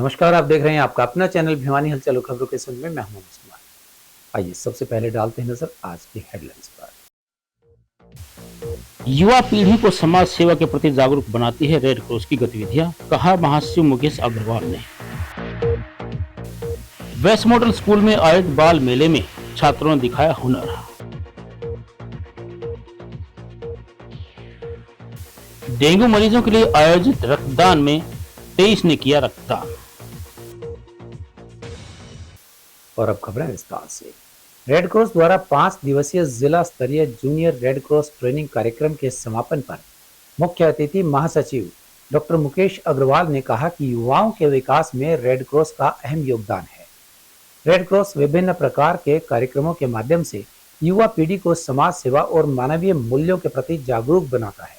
नमस्कार, आप देख रहे हैं आपका अपना चैनल भिवानी हलचल और खबरों के संग में मैं हूं मनोज कुमार। आइए सबसे पहले डालते हैं नजर आज की हेडलाइंस पर। युवा पीढ़ी को समाज सेवा के प्रति जागरूक बनाती है रेड क्रॉस की गतिविधियां, कहा महासचिव मुकेश अग्रवाल ने। वेस्ट मॉडल स्कूल में आयोजित बाल मेले में छात्रों ने दिखाया हुनर। डेंगू मरीजों के लिए आयोजित रक्तदान में 23 ने किया रक्तदान। और अब खबरें विस्तार से। रेड क्रॉस द्वारा 5 दिवसीय जिला स्तरीय जूनियर रेड क्रॉस ट्रेनिंग कार्यक्रम के समापन पर मुख्य अतिथि महासचिव डॉक्टर मुकेश अग्रवाल ने कहा कि युवाओं के विकास में रेड क्रॉस का अहम योगदान है। रेड क्रॉस विभिन्न प्रकार के कार्यक्रमों के माध्यम से युवा पीढ़ी को समाज सेवा और मानवीय मूल्यों के प्रति जागरूक बनाता है।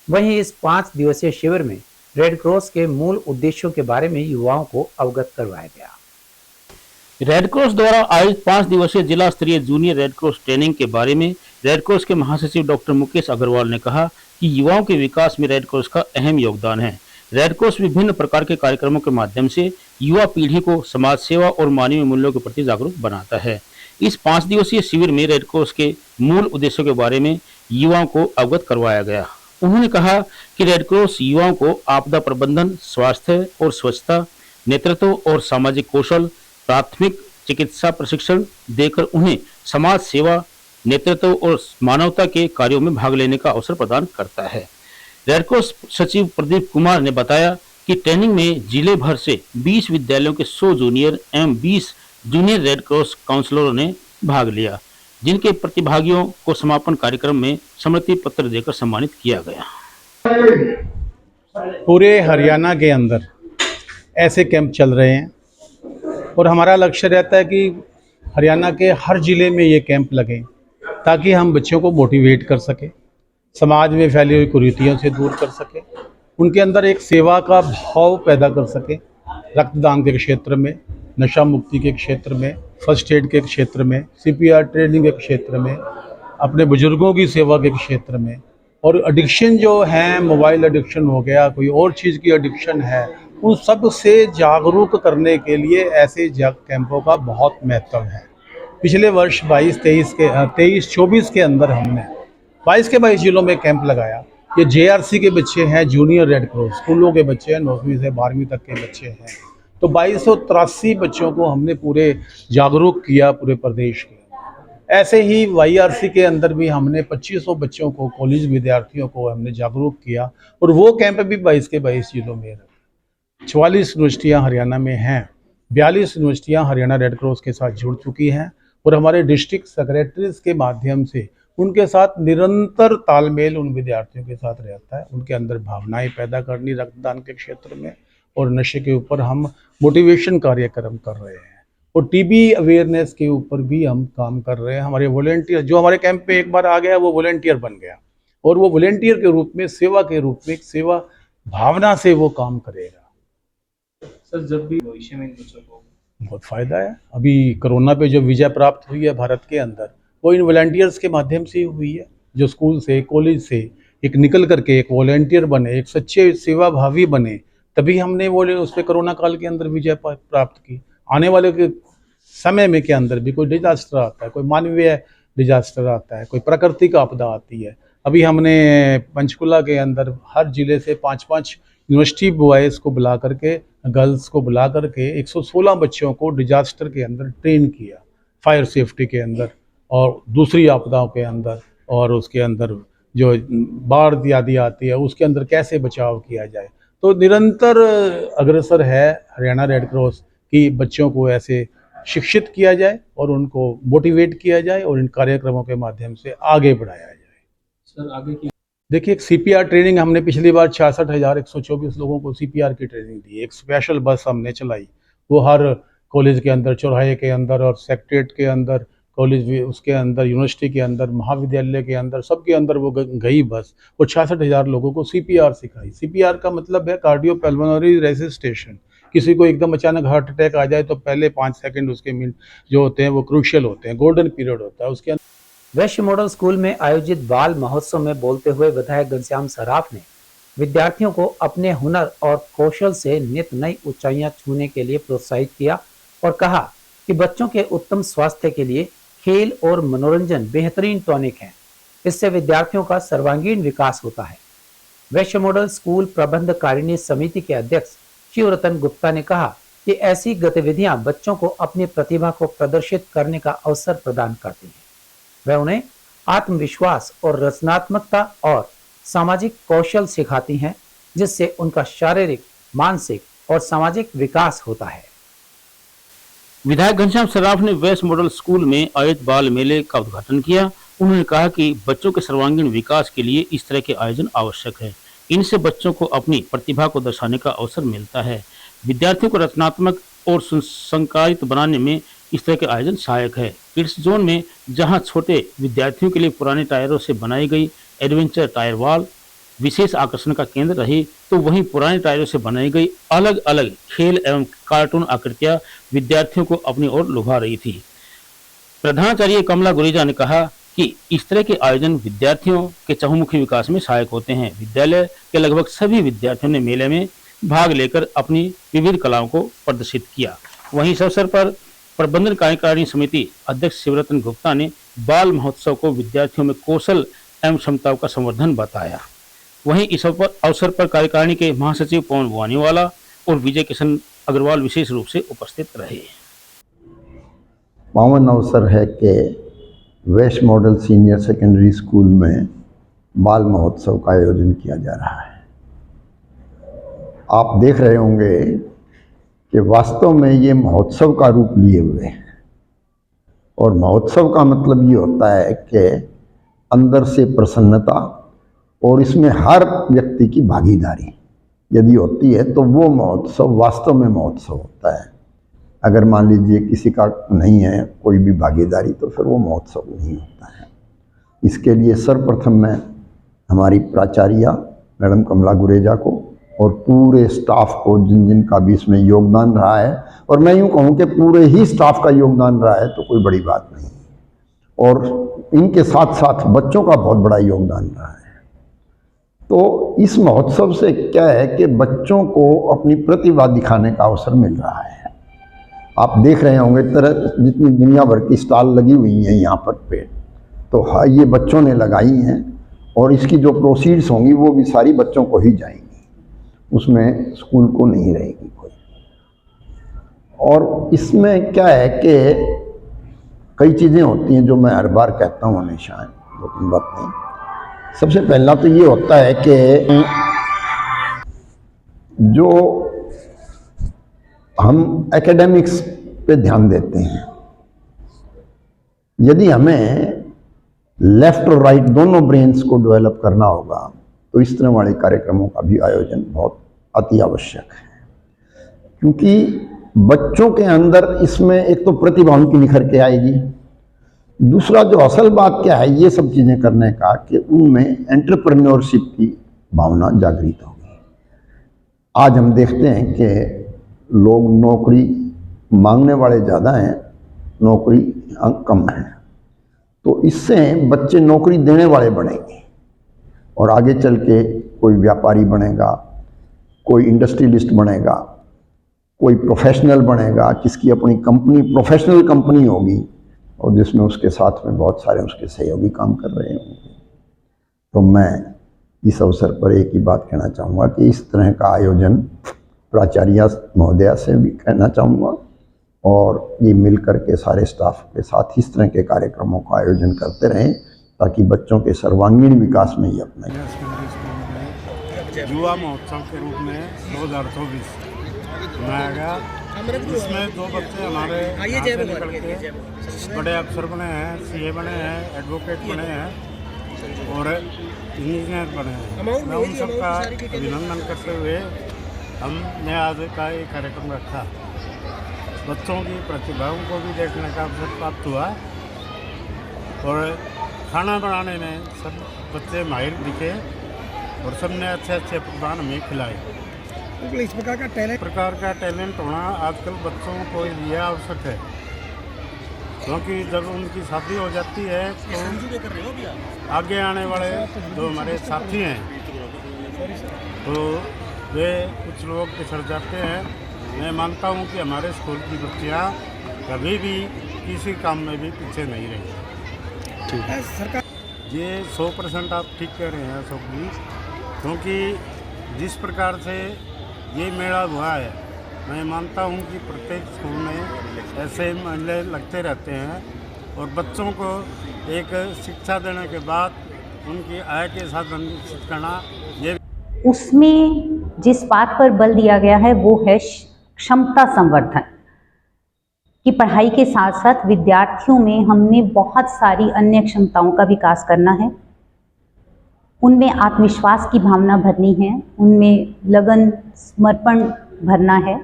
वहीं इस 5 दिवसीय शिविर में रेड क्रॉस के मूल उद्देश्यों के बारे में युवाओं को अवगत करवाया गया। रेड क्रॉस द्वारा आयोजित 5 दिवसीय जिला स्तरीय जूनियर रेड क्रॉस ट्रेनिंग के बारे में रेड क्रॉस के महासचिव डॉक्टर मुकेश अग्रवाल ने कहा कि युवाओं के विकास में रेड क्रॉस का अहम योगदान है। रेड क्रॉस विभिन्न प्रकार के कार्यक्रमों के माध्यम से युवा पीढ़ी को समाज सेवा और मानवीय मूल्यों के प्रति जागरूक बनाता है। इस 5 दिवसीय शिविर में रेड क्रॉस के मूल उद्देश्यों के बारे में युवाओं को अवगत करवाया गया। उन्होंने कहा कि रेड क्रॉस युवाओं को आपदा प्रबंधन, स्वास्थ्य और स्वच्छता, नेतृत्व और सामाजिक कौशल, प्राथमिक चिकित्सा प्रशिक्षण देकर उन्हें समाज सेवा, नेतृत्व और मानवता के कार्यों में भाग लेने का अवसर प्रदान करता है। रेड क्रॉस सचिव प्रदीप कुमार ने बताया कि ट्रेनिंग में जिले भर से 20 विद्यालयों के 100 जूनियर एवं 20 जूनियर रेड क्रॉस काउंसलरों ने भाग लिया, जिनके प्रतिभागियों को समापन कार्यक्रम में स्मृति पत्र देकर सम्मानित किया गया। पूरे हरियाणा के अंदर ऐसे कैंप चल रहे हैं और हमारा लक्ष्य रहता है कि हरियाणा के हर ज़िले में ये कैंप लगें ताकि हम बच्चों को मोटिवेट कर सकें, समाज में फैली हुई कुरीतियों से दूर कर सकें, उनके अंदर एक सेवा का भाव पैदा कर सकें। रक्तदान के क्षेत्र में, नशा मुक्ति के क्षेत्र में, फर्स्ट एड के क्षेत्र में, CPR ट्रेनिंग के क्षेत्र में, अपने बुजुर्गों की सेवा के क्षेत्र में, और एडिक्शन जो है, मोबाइल एडिक्शन हो गया, कोई और चीज़ की एडिक्शन है, उन सब से जागरूक करने के लिए ऐसे कैंपों का बहुत महत्व है। पिछले वर्ष 23-24 के अंदर हमने 22 के 22 जिलों में कैंप लगाया। ये JRC के बच्चे हैं, जूनियर रेड क्रॉस स्कूलों के बच्चे हैं, 9वीं से 12वीं तक के बच्चे हैं। तो 2283 बच्चों को हमने पूरे जागरूक किया पूरे प्रदेश के। ऐसे ही YRC के अंदर भी हमने 2500 बच्चों को, कॉलेज विद्यार्थियों को हमने जागरूक किया और वो कैंप भी 22 के 22 जिलों में। 44 यूनिवर्सिटियाँ हरियाणा में हैं, 42 यूनिवर्सिटियाँ हरियाणा रेड क्रॉस के साथ जुड़ चुकी हैं और हमारे डिस्ट्रिक्ट सेक्रेटरीज के माध्यम से उनके साथ निरंतर तालमेल उन विद्यार्थियों के साथ रहता है। उनके अंदर भावनाएं पैदा करनी रक्तदान के क्षेत्र में, और नशे के ऊपर हम मोटिवेशन कार्यक्रम कर रहे हैं, और TB अवेयरनेस के ऊपर भी हम काम कर रहे हैं। हमारे वॉलेंटियर जो हमारे कैंप पे एक बार आ गया वो वॉलेंटियर बन गया, और वो वॉलेंटियर के रूप में, सेवा के रूप में, एक सेवा भावना से वो काम करेगा। सर, जब भी भविष्य में इन बच्चों को बहुत फ़ायदा है। अभी कोरोना पे जो विजय प्राप्त हुई है भारत के अंदर, वो इन वॉलंटियर्स के माध्यम से ही हुई है। जो स्कूल से, कॉलेज से एक निकल करके एक वॉलंटियर बने, एक सच्चे सेवा भावी बने, तभी हमने वो उस पर कोरोना काल के अंदर विजय प्राप्त की। आने वाले के समय में के अंदर भी कोई डिजास्टर आता है, कोई मानवीय डिजास्टर आता है, कोई प्राकृतिक आपदा आती है। अभी हमने पंचकुला के अंदर हर जिले से 5-5 यूनिवर्सिटी बॉयज़ को बुला करके, गर्ल्स को बुला करके 116 बच्चों को डिजास्टर के अंदर ट्रेन किया, फायर सेफ्टी के अंदर और दूसरी आपदाओं के अंदर, और उसके अंदर जो बाढ़ आदि आती है उसके अंदर कैसे बचाव किया जाए। तो निरंतर अग्रसर है हरियाणा रेड क्रॉस कि बच्चों को ऐसे शिक्षित किया जाए और उनको मोटिवेट किया जाए और इन कार्यक्रमों के माध्यम से आगे बढ़ाया जाए। सर, आगे की देखिए, एक CPR ट्रेनिंग हमने पिछली बार 66,124 लोगों को CPR की ट्रेनिंग दी। एक स्पेशल बस हमने चलाई, वो हर कॉलेज के अंदर, चौराहे के अंदर और सेक्रेटरीट के अंदर, कॉलेज उसके अंदर, यूनिवर्सिटी के अंदर, महाविद्यालय के अंदर, सबके अंदर वो गई बस, वो 66,000 लोगों को CPR सिखाई। CPR का मतलब है कार्डियोपल्मोनरी रेसिस्टेशन। किसी को एकदम अचानक हार्ट अटैक आ जाए तो पहले 5 सेकंड उसके जो होते हैं वो क्रूशियल होते हैं, गोल्डन पीरियड होता है उसके। वेस्ट मॉडल स्कूल में आयोजित बाल महोत्सव में बोलते हुए विधायक घनश्याम सराफ ने विद्यार्थियों को अपने हुनर और कौशल से नित नई ऊंचाइयां छूने के लिए प्रोत्साहित किया और कहा कि बच्चों के उत्तम स्वास्थ्य के लिए खेल और मनोरंजन बेहतरीन टॉनिक है। इससे विद्यार्थियों का सर्वांगीण विकास होता है। वैश्य मॉडल स्कूल प्रबंधकारिणी समिति के अध्यक्ष शिवरतन गुप्ता ने कहा कि ऐसी गतिविधियां बच्चों को अपनी प्रतिभा को प्रदर्शित करने का अवसर प्रदान करती हैं। वह उन्हें आत्मविश्वास और रचनात्मकता और सामाजिक कौशल सिखाती हैं, जिससे उनका शारीरिक, मानसिक और सामाजिक विकास होता है। विधायक घनश्याम सर्राफ ने वेस्ट मॉडल स्कूल में आयोजित बाल मेले का उद्घाटन किया। उन्होंने कहा कि बच्चों के सर्वांगीण विकास के लिए इस तरह के आयोजन आवश्यक है। इनसे बच्चों को अपनी प्रतिभा को दर्शाने का अवसर मिलता है। विद्यार्थियों को रचनात्मक और संस्कारित बनाने में इस तरह के आयोजन सहायक है। किड्स जोन में जहां छोटे विद्यार्थियों के लिए पुराने टायरों से बनाई गई एडवेंचर टायर वॉल विशेष आकर्षण का केंद्र रही, तो वहीं पुराने टायरों से बनाई गई अलग अलग खेल एवं कार्टून आकृतियां विद्यार्थियों को अपनी ओर लुभा रही थी। प्रधानाचार्य कमला गुरेजा ने कहा कि इस तरह के आयोजन विद्यार्थियों के चहुमुखी विकास में सहायक होते हैं। विद्यालय के लगभग सभी विद्यार्थियों ने मेले में भाग लेकर अपनी विविध कलाओं को प्रदर्शित किया। वहीं इस अवसर पर प्रबंधन कार्यकारिणी समिति अध्यक्ष शिवरतन गुप्ता ने बाल महोत्सव को विद्यार्थियों में कौशल एवं क्षमताओं का संवर्धन बताया। वहीं इस अवसर पर कार्यकारिणी के महासचिव पवन बुआनीवाला और विजय किशन अग्रवाल विशेष रूप से उपस्थित रहे। पावन अवसर है कि west model senior secondary school में बाल महोत्सव का आयोजन किया जा रहा है। आप देख रहे होंगे कि वास्तव में ये महोत्सव का रूप लिए हुए हैं, और महोत्सव का मतलब ये होता है कि अंदर से प्रसन्नता और इसमें हर व्यक्ति की भागीदारी यदि होती है तो वो महोत्सव वास्तव में महोत्सव होता है। अगर मान लीजिए किसी का नहीं है कोई भी भागीदारी तो फिर वो महोत्सव नहीं होता है। इसके लिए सर्वप्रथम मैं हमारी प्राचार्या मैडम कमला गुरेजा को और पूरे स्टाफ को जिन जिन का भी इसमें योगदान रहा है, और मैं यूँ कहूँ कि पूरे ही स्टाफ का योगदान रहा है तो कोई बड़ी बात नहीं, और इनके साथ साथ बच्चों का बहुत बड़ा योगदान रहा है। तो इस महोत्सव से क्या है कि बच्चों को अपनी प्रतिभा दिखाने का अवसर मिल रहा है। आप देख रहे होंगे तरह जितनी दुनिया भर की स्टॉल लगी हुई हैं यहाँ पर पे, तो हाँ ये बच्चों ने लगाई हैं, और इसकी जो प्रोसीड्स होंगी वो भी सारी बच्चों को ही जाएंगी, उसमें स्कूल को नहीं रहेगी कोई। और इसमें क्या है कि कई चीज़ें होती हैं जो मैं हर बार कहता हूँ हमेशा, 2-3 बातें। सबसे पहला तो ये होता है कि जो हम एकेडमिक्स पे ध्यान देते हैं, यदि हमें लेफ्ट और राइट दोनों ब्रेन्स को डेवलप करना होगा तो इस तरह वाले कार्यक्रमों का भी आयोजन बहुत अति आवश्यक है, क्योंकि बच्चों के अंदर इसमें एक तो प्रतिभा उनकी निखर के आएगी, दूसरा जो असल बात क्या है ये सब चीज़ें करने का कि उनमें एंटरप्रेन्योरशिप की भावना जागृत होगी। आज हम देखते हैं कि लोग नौकरी मांगने वाले ज़्यादा हैं, नौकरी कम है, तो इससे बच्चे नौकरी देने वाले बनेंगे और आगे चल के कोई व्यापारी बनेगा, कोई इंडस्ट्रियलिस्ट बनेगा, कोई प्रोफेशनल बनेगा, किसकी अपनी कंपनी प्रोफेशनल कंपनी होगी और जिसमें उसके साथ में बहुत सारे उसके सहयोगी काम कर रहे होंगे। तो मैं इस अवसर पर एक ही बात कहना चाहूँगा कि इस तरह का आयोजन प्राचार्य महोदया से भी कहना चाहूँगा, और ये मिलकर के सारे स्टाफ के साथ इस तरह के कार्यक्रमों का आयोजन करते रहें ताकि बच्चों के सर्वांगीण विकास में ये अपना युवा महोत्सव के रूप में 2024 मनाया गया, जिसमें 2 बच्चे हमारे यहाँ से निकल के बड़े अफसर बने हैं, सीए बने हैं, एडवोकेट बने हैं और इंजीनियर बने हैं। मैं उन सबका अभिनंदन करते हुए हमने आज का एक कार्यक्रम रखा। बच्चों की प्रतिभाओं को भी देखने का अवसर प्राप्त हुआ और खाना बनाने में सब बच्चे माहिर दिखे और सबने अच्छे अच्छे पकवान हमें खिलाए। इस प्रकार का टैलेंट होना आजकल बच्चों को लिए आवश्यक है, क्योंकि जब उनकी शादी हो जाती है तो आगे आने वाले जो हमारे साथी हैं तो वे कुछ लोग पिछड़ जाते हैं। मैं मानता हूँ कि हमारे स्कूल की बच्चियाँ कभी भी किसी काम में भी पीछे नहीं रही। सरकार ये 100% आप ठीक कह रहे हैं अशोक जी, क्योंकि जिस प्रकार से ये मेला हुआ है, मैं मानता हूँ कि प्रत्येक स्कूल में ऐसे मेले लगते रहते हैं और बच्चों को एक शिक्षा देने के बाद उनकी आय के साधन निश्चित करना, ये उसमें जिस बात पर बल दिया गया है वो है क्षमता संवर्धन कि पढ़ाई के साथ साथ विद्यार्थियों में हमने बहुत सारी अन्य क्षमताओं का विकास करना है। उनमें आत्मविश्वास की भावना भरनी है, उनमें लगन समर्पण भरना है,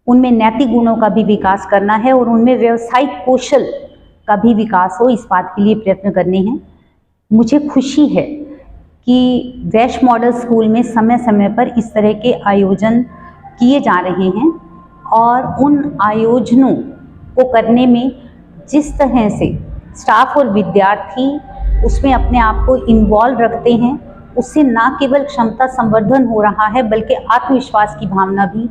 उनमें नैतिक गुणों का भी विकास करना है और उनमें व्यावसायिक कौशल का भी विकास हो, इस बात के लिए प्रयत्न करने हैं। मुझे खुशी है कि वैश मॉडल स्कूल में समय समय पर इस तरह के आयोजन किए जा रहे हैं और उन आयोजनों को करने में जिस तरह से स्टाफ और विद्यार्थी उसमें अपने आप को इन्वॉल्व रखते हैं, उससे ना केवल क्षमता संवर्धन हो रहा है बल्कि आत्मविश्वास की भावना भी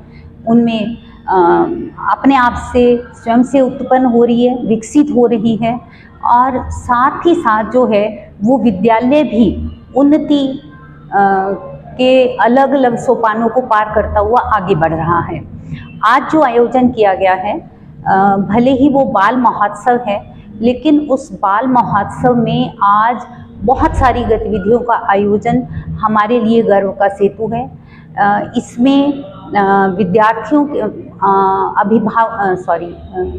उनमें अपने आप से स्वयं से उत्पन्न हो रही है, विकसित हो रही है और साथ ही साथ जो है वो विद्यालय भी उन्नति के अलग अलग सोपानों को पार करता हुआ आगे बढ़ रहा है। आज जो आयोजन किया गया है भले ही वो बाल महोत्सव है, लेकिन उस बाल महोत्सव में आज बहुत सारी गतिविधियों का आयोजन हमारे लिए गर्व का सेतु है। इसमें विद्यार्थियों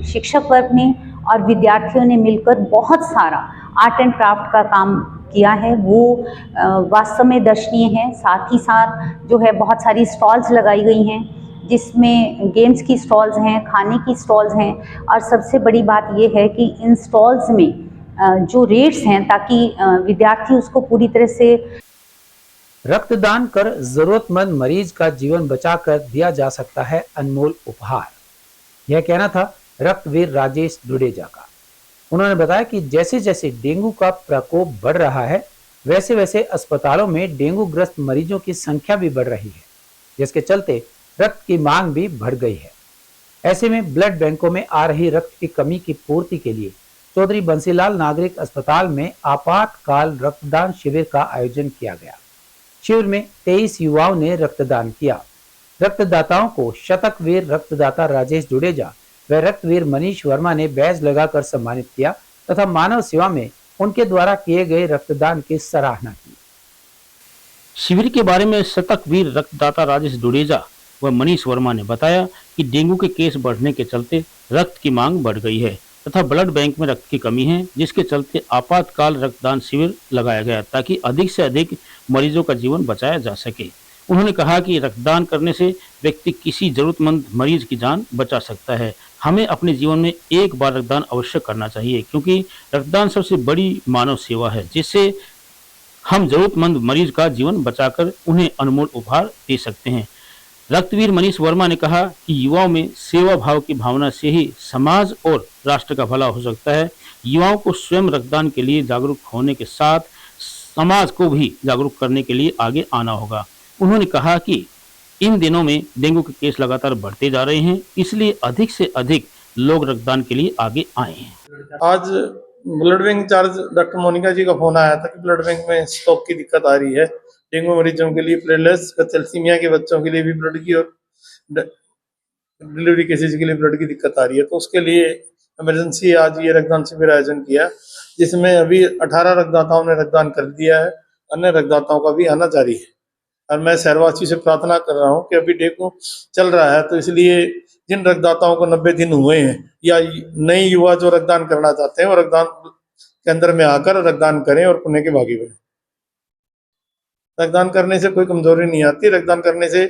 शिक्षक वर्ग ने और विद्यार्थियों ने मिलकर बहुत सारा आर्ट एंड क्राफ्ट का काम किया है, वो वास्तव में दर्शनीय है। साथ ही साथ जो है बहुत सारी स्टॉल्स लगाई गई हैं जिसमें गेम्स की स्टॉल्स हैं, खाने की स्टॉल्स हैं और सबसे बड़ी बात ये है कि इन स्टॉल्स में जो रेट्स हैं ताकि विद्यार्थी उसको पूरी तरह से रक्तदान कर जरूरतमंद मरीज का जीवन बचाकर दिया जा सकता है अनमोल उपहार। यह कहना था रक्तवीर राजेश दुडेजा का। उन्होंने बताया कि जैसे जैसे डेंगू का प्रकोप बढ़ रहा है वैसे वैसे अस्पतालों में डेंगू ग्रस्त मरीजों की संख्या भी बढ़ रही है, जिसके चलते रक्त की मांग भी बढ़ गई है। ऐसे में ब्लड बैंकों में आ रही रक्त की कमी की पूर्ति के लिए चौधरी बंसीलाल नागरिक अस्पताल में आपातकाल रक्तदान शिविर का आयोजन किया गया। शिविर में 23 युवाओं ने रक्तदान किया। रक्तदाताओं को शतकवीर रक्तदाता राजेश जुडेजा व रक्तवीर मनीष वर्मा ने बैज लगाकर सम्मानित किया तथा मानव सेवा में उनके द्वारा किए गए रक्तदान की सराहना की। शिविर के बारे में शतकवीर रक्तदाता राजेश दुडेजा व मनीष वर्मा ने बताया कि डेंगू के केस बढ़ने के चलते रक्त की मांग बढ़ गई है तथा ब्लड बैंक में रक्त की कमी है, जिसके चलते आपातकाल रक्तदान शिविर लगाया गया ताकि अधिक से अधिक मरीजों का जीवन बचाया जा सके। उन्होंने कहा कि रक्तदान करने से व्यक्ति किसी जरूरतमंद मरीज की जान बचा सकता है। हमें अपने जीवन में एक बार रक्तदान अवश्य करना चाहिए, क्योंकि रक्तदान सबसे बड़ी मानव सेवा है जिससे हम जरूरतमंद मरीज का जीवन बचाकर उन्हें अनमोल उपहार दे सकते हैं। रक्तवीर मनीष वर्मा ने कहा कि युवाओं में सेवा भाव की भावना से ही समाज और राष्ट्र का भला हो सकता है। युवाओं को स्वयं रक्तदान के लिए जागरूक होने के साथ समाज को भी जागरूक करने के लिए आगे आना होगा। उन्होंने कहा कि इन दिनों में डेंगू के केस लगातार बढ़ते जा रहे हैं, इसलिए अधिक से अधिक लोग रक्तदान के लिए आगे आए हैं। आज blood bank incharge doctor Monika ji का फोन आया था कि ब्लड बैंक में स्टॉक की दिक्कत आ रही है, डेंगू मरीजों के लिए प्लेटलेट्स, थैलेसीमिया के बच्चों के लिए भी ब्लड की और डिलीवरी केसेज के लिए ब्लड की दिक्कत आ रही है। तो उसके लिए इमरजेंसी आज ये रक्तदान शिविर आयोजन किया, जिसमें अभी 18 रक्तदाताओं ने रक्तदान कर दिया है, अन्य रक्तदाताओं का भी आना जारी है। और मैं शहरवासी से प्रार्थना कर रहा हूँ कि अभी डेंगू चल रहा है, तो इसलिए जिन रक्तदाताओं को 90 दिन हुए हैं या नए युवा जो रक्तदान करना चाहते हैं वो रक्तदान केंद्र में आकर रक्तदान करें और पुण्य के भागी बने। रक्तदान करने से कोई कमजोरी नहीं आती, रक्तदान करने से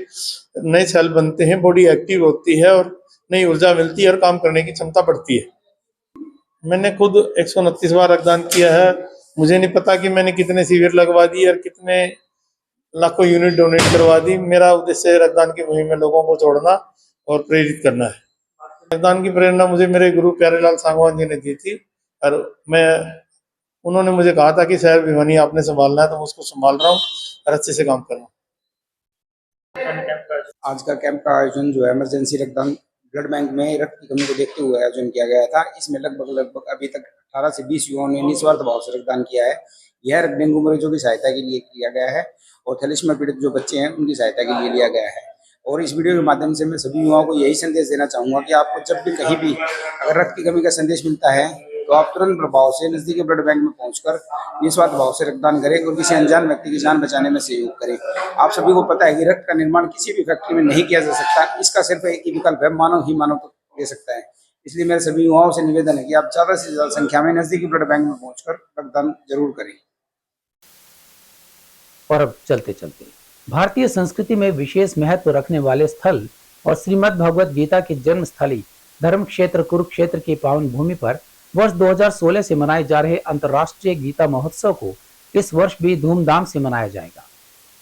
नए सेल बनते हैं, बॉडी एक्टिव होती है और नई ऊर्जा मिलती है और काम करने की क्षमता बढ़ती है। मैंने खुद 129 बार रक्तदान किया है। मुझे नहीं पता कि मैंने कितने शिविर लगवा दिए और कितने लाखों यूनिट डोनेट करवा दी। मेरा उद्देश्य रक्तदान की मुहिम में लोगों को जोड़ना और प्रेरित करना है। रक्तदान की प्रेरणा मुझे मेरे गुरु प्यारेलाल सांगवान जी ने दी थी और उन्होंने मुझे कहा था कि शहर भिवानी आपने संभालना है, तो मैं उसको संभाल रहा हूँ और अच्छे से काम कर रहा हूँ। आज का कैंप का आयोजन जो है इमरजेंसी रक्तदान ब्लड बैंक में रक्त की कमी को देखते हुए आयोजन किया गया था। इसमें लगभग अभी तक 18 से 20 युवाओं ने निस्वार्थ भाव से रक्तदान किया है। यह रक्त डेंगू मरीजों की सहायता के लिए किया गया है और थैलेसीमिया पीड़ित जो बच्चे हैं उनकी सहायता के लिए लिया गया है। और इस वीडियो के माध्यम से मैं सभी युवाओं को यही संदेश देना चाहूँगा कि आपको जब भी कहीं भी अगर रक्त की कमी का संदेश मिलता है तो आप तुरंत प्रभाव से नजदीकी ब्लड बैंक में पहुंचकर निस्वार्थ भाव से रक्तदान करें और किसी अनजान व्यक्ति की जान बचाने में सहयोग करें। आप सभी को पता है कि रक्त का निर्माण किसी भी फैक्ट्री में नहीं किया जा सकता, इसका सिर्फ एक ही विकल्प है, मानव ही मानव को दे सकता है। इसलिए मेरे सभी युवाओं से निवेदन है कि आप ज्यादा से ज्यादा संख्या में नजदीकी ब्लड बैंक में पहुंचकर रक्तदान जरूर करें। और अब चलते चलते भारतीय संस्कृति में विशेष महत्व रखने वाले स्थल और श्रीमद् भगवत गीता की जन्म स्थली धर्म क्षेत्र कुरुक्षेत्र की पावन भूमि पर वर्ष 2016 से मनाए जा रहे अंतर्राष्ट्रीय गीता महोत्सव को इस वर्ष भी धूमधाम से मनाया जाएगा।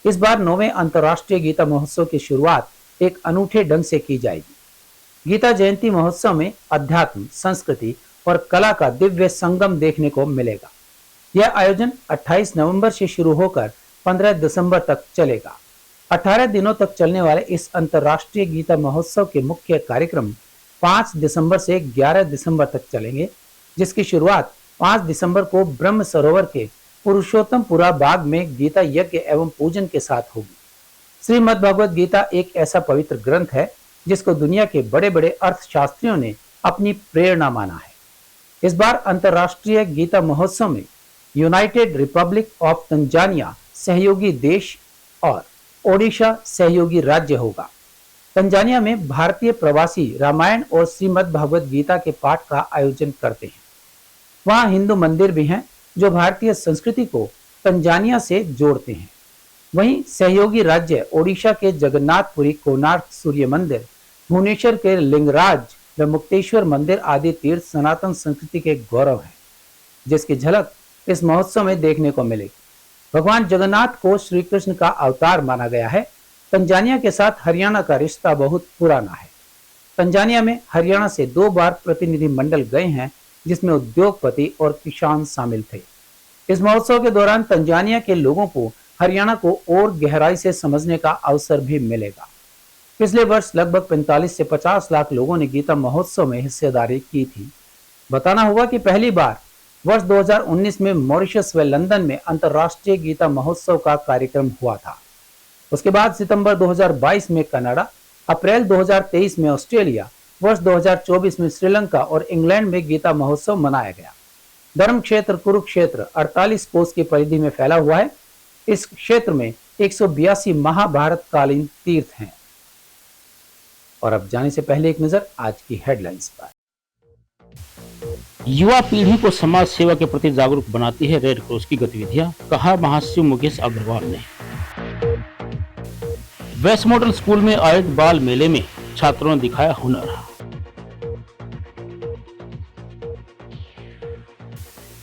इस बार 9वें अंतर्राष्ट्रीय गीता महोत्सव की शुरुआत एक अनूठे ढंग से की जाएगी। गीता जयंती महोत्सव में अध्यात्म, संस्कृति और कला का दिव्य संगम देखने को मिलेगा। यह आयोजन 28 नवंबर से शुरू होकर 15 दिसंबर तक चलेगा। 18 दिनों तक चलने वाले इस अंतर्राष्ट्रीय गीता महोत्सव के मुख्य कार्यक्रम 5 दिसंबर से 11 दिसंबर तक चलेंगे, जिसकी शुरुआत 5 दिसंबर को ब्रह्म सरोवर के पुरुषोत्तमपुरा बाग में गीता यज्ञ एवं पूजन के साथ होगी। श्रीमद् भगवत गीता एक ऐसा पवित्र ग्रंथ है जिसको दुनिया के बड़े बड़े अर्थशास्त्रियों ने अपनी प्रेरणा माना है। इस बार अंतर्राष्ट्रीय गीता महोत्सव में यूनाइटेड रिपब्लिक ऑफ तंजानिया सहयोगी देश और ओडिशा सहयोगी राज्य होगा। तंजानिया में भारतीय प्रवासी रामायण और श्रीमद् भगवत गीता के पाठ का आयोजन करते हैं। वहाँ हिंदू मंदिर भी हैं जो भारतीय संस्कृति को तंजानिया से जोड़ते हैं। वहीं सहयोगी राज्य ओडिशा के जगन्नाथपुरी कोणार्क सूर्य मंदिर, भुवनेश्वर के लिंगराज व मुक्तेश्वर मंदिर आदि तीर्थ सनातन संस्कृति के गौरव हैं, जिसकी झलक इस महोत्सव में देखने को मिलेगी। भगवान जगन्नाथ को श्री कृष्ण का अवतार माना गया है। तंजानिया के साथ हरियाणा का रिश्ता बहुत पुराना है। तंजानिया में हरियाणा से 2 बार प्रतिनिधि मंडल गए हैं, जिसमें उद्योगपति और किसान शामिल थे। इस महोत्सव के दौरान तंजानिया के लोगों को हरियाणा को और गहराई से समझने का अवसर भी मिलेगा। पिछले वर्ष लगभग 45 से 50 लाख लोगों ने गीता महोत्सव में हिस्सेदारी की थी। बताना होगा कि पहली बार वर्ष 2019 में मॉरिशस व लंदन में अंतर्राष्ट्रीय गीता महोत्सव का कार्यक्रम हुआ था। उसके बाद सितंबर 2022 में कनाडा, अप्रैल 2023 में ऑस्ट्रेलिया, वर्ष 2024 में श्रीलंका और इंग्लैंड में गीता महोत्सव मनाया गया। धर्म क्षेत्र कुरुक्षेत्र 48 कोस की परिधि में फैला हुआ है। इस क्षेत्र में 182 महाभारत कालीन तीर्थ हैं। और अब जाने से पहले एक नजर आज की हेडलाइंस पर। युवा पीढ़ी को समाज सेवा के प्रति जागरूक बनाती है रेड क्रॉस की गतिविधियां, कहा महासचिव मुकेश अग्रवाल ने। वेस्ट मॉडल स्कूल में आयोजित बाल मेले में छात्रों ने दिखाया हुनर।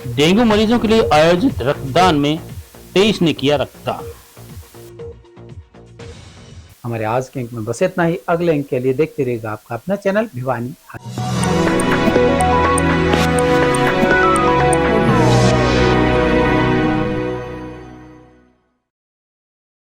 डेंगू मरीजों के लिए आयोजित रक्तदान में 23 ने किया रक्तदान। हमारे आज के अंक में बस इतना ही। अगले अंक के लिए देखते रहिएगा आपका अपना चैनल भिवानी।